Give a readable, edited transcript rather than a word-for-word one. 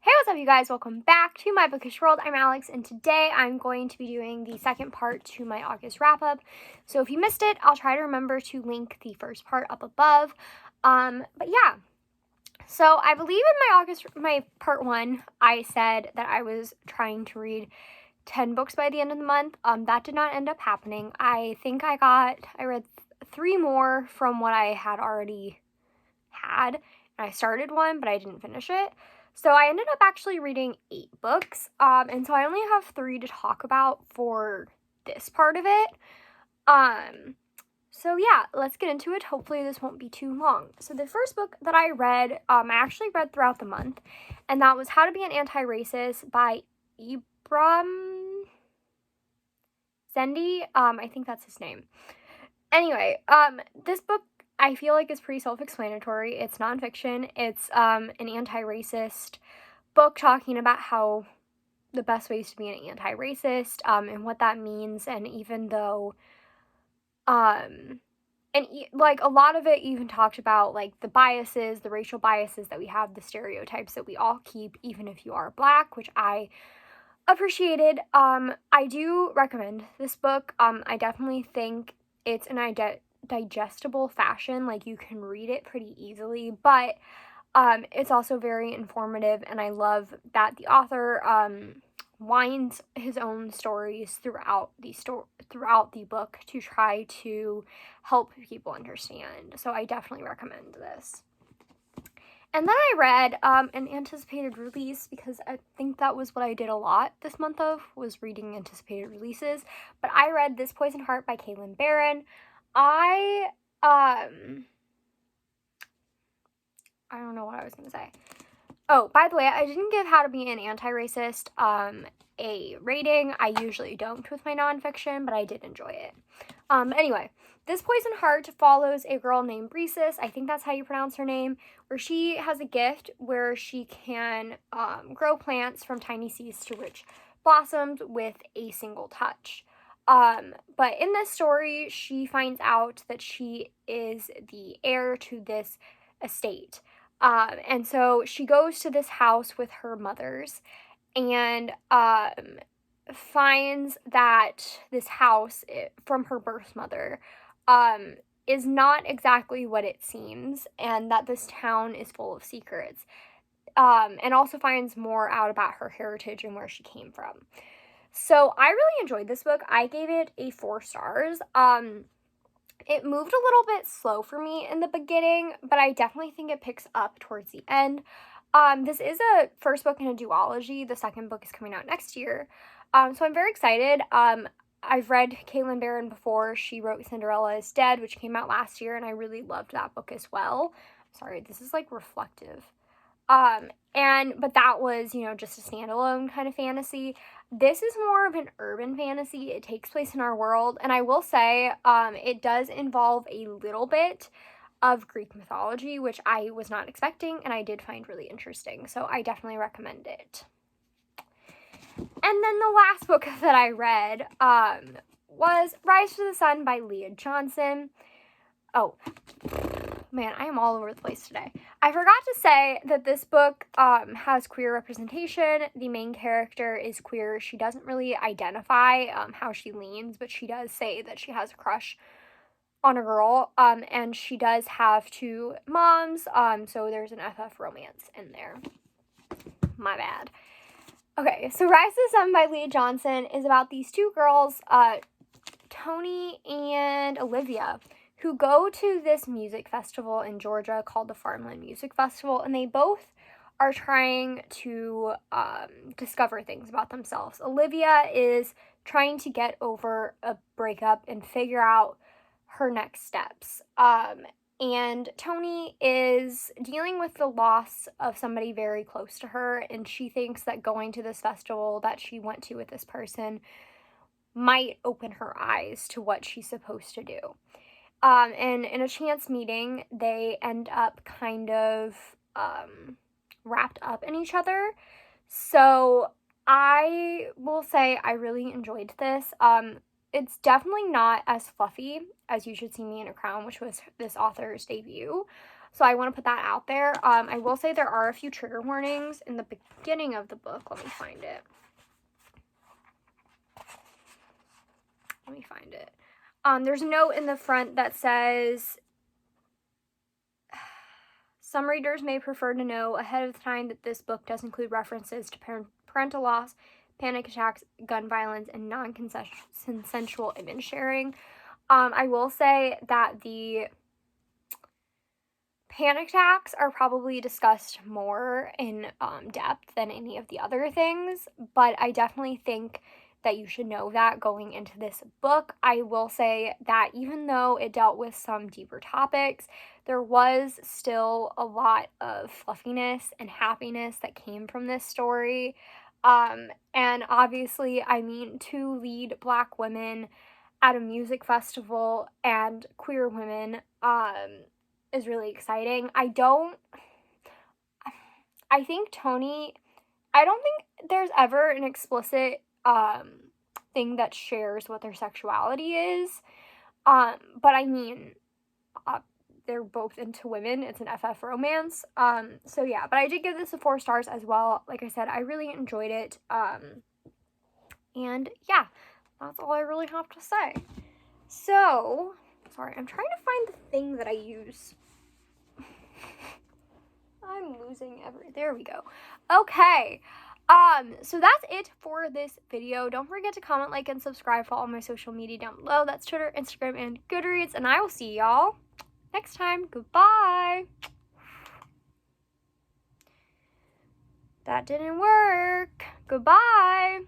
Hey, what's up, you guys? Welcome back to my bookish world. I'm Alex, and today I'm going to be doing the second part to my August wrap-up. So if you missed it, I'll try to remember to link the first part up above. But yeah. So I believe in my part one, I said that I was trying to read 10 books by the end of the month. That did not end up happening. I think I read 3 more from what I had already had. And I started one, but I didn't finish it. So I ended up actually reading 8 books, and so I only have 3 to talk about for this part of it. So yeah, let's get into it. Hopefully this won't be too long. So the first book that I read, I actually read throughout the month, and that was How to Be an Anti-Racist by Ibram Zendi. I think that's his name. Anyway, this book I feel like it's pretty self-explanatory. It's nonfiction. It's an anti-racist book talking about how the best ways to be an anti-racist, and what that means. And even though, like a lot of it even talked about like the biases, the racial biases that we have, the stereotypes that we all keep, even if you are Black, which I appreciated. I do recommend this book. I definitely think it's an digestible fashion, like you can read it pretty easily, but it's also very informative, and I love that the author winds his own stories throughout the book to try to help people understand. So I definitely recommend this. And then I read an anticipated release, because I think that was what I did a lot this month was reading anticipated releases. But I read This Poison Heart by Barron. I don't know what I was going to say. Oh, by the way, I didn't give How to Be an Anti-Racist a rating. I usually don't with my nonfiction, but I did enjoy it. Anyway, This Poison Heart follows a girl named Breesis, I think that's how you pronounce her name, where she has a gift where she can grow plants from tiny seeds to rich blossoms with a single touch. But in this story, she finds out that she is the heir to this estate. And so she goes to this house with her mothers and finds that this house from her birth mother is not exactly what it seems, and that this town is full of secrets. And also finds more out about her heritage and where she came from. So I really enjoyed this book. I gave it a 4 stars. It moved a little bit slow for me in the beginning, but I definitely think it picks up towards the end. This is a first book in a duology. The second book is coming out next year. So I'm very excited. I've read Barron before. She wrote Cinderella is Dead, which came out last year, and I really loved that book as well. Sorry, this is like reflective. But that was, just a standalone kind of fantasy. This is more of an urban fantasy. It takes place in our world, and I will say, it does involve a little bit of Greek mythology, which I was not expecting, and I did find really interesting, so I definitely recommend it. And then the last book that I read, was Rise to the Sun by Leah Johnson. Oh, man, I am all over the place today. I forgot to say that this book has queer representation. The main character is queer. She doesn't really identify how she leans, but she does say that she has a crush on a girl, and she does have 2 moms, so there's an FF romance in there. My bad. Okay, so Rise to the Sun by Leah Johnson is about these 2 girls, Tony and Olivia, who go to this music festival in Georgia called the Farmland Music Festival, and they both are trying to discover things about themselves. Olivia is trying to get over a breakup and figure out her next steps. And Tony is dealing with the loss of somebody very close to her, and she thinks that going to this festival that she went to with this person might open her eyes to what she's supposed to do. And in a chance meeting, they end up kind of wrapped up in each other. So I will say I really enjoyed this. It's definitely not as fluffy as You Should See Me in a Crown, which was this author's debut. So I want to put that out there. I will say there are a few trigger warnings in the beginning of the book. Let me find it. There's a note in the front that says, some readers may prefer to know ahead of time that this book does include references to parental loss, panic attacks, gun violence, and non-consensual image sharing. I will say that the panic attacks are probably discussed more in depth than any of the other things, but I definitely think that you should know that going into this book. I will say that even though it dealt with some deeper topics, there was still a lot of fluffiness and happiness that came from this story. And obviously, I mean, to lead Black women at a music festival and queer women is really exciting. I don't think there's ever an explicit thing that shares what their sexuality is. But I mean, they're both into women. It's an FF romance. So yeah, but I did give this a 4 stars as well. Like I said, I really enjoyed it. And yeah, that's all I really have to say. So, sorry, I'm trying to find the thing that I use. I'm losing there we go. Okay. So that's it for this video. Don't forget to comment, like, and subscribe. Follow my social media down below. That's Twitter, Instagram, and Goodreads. And I will see y'all next time. Goodbye. That didn't work. Goodbye.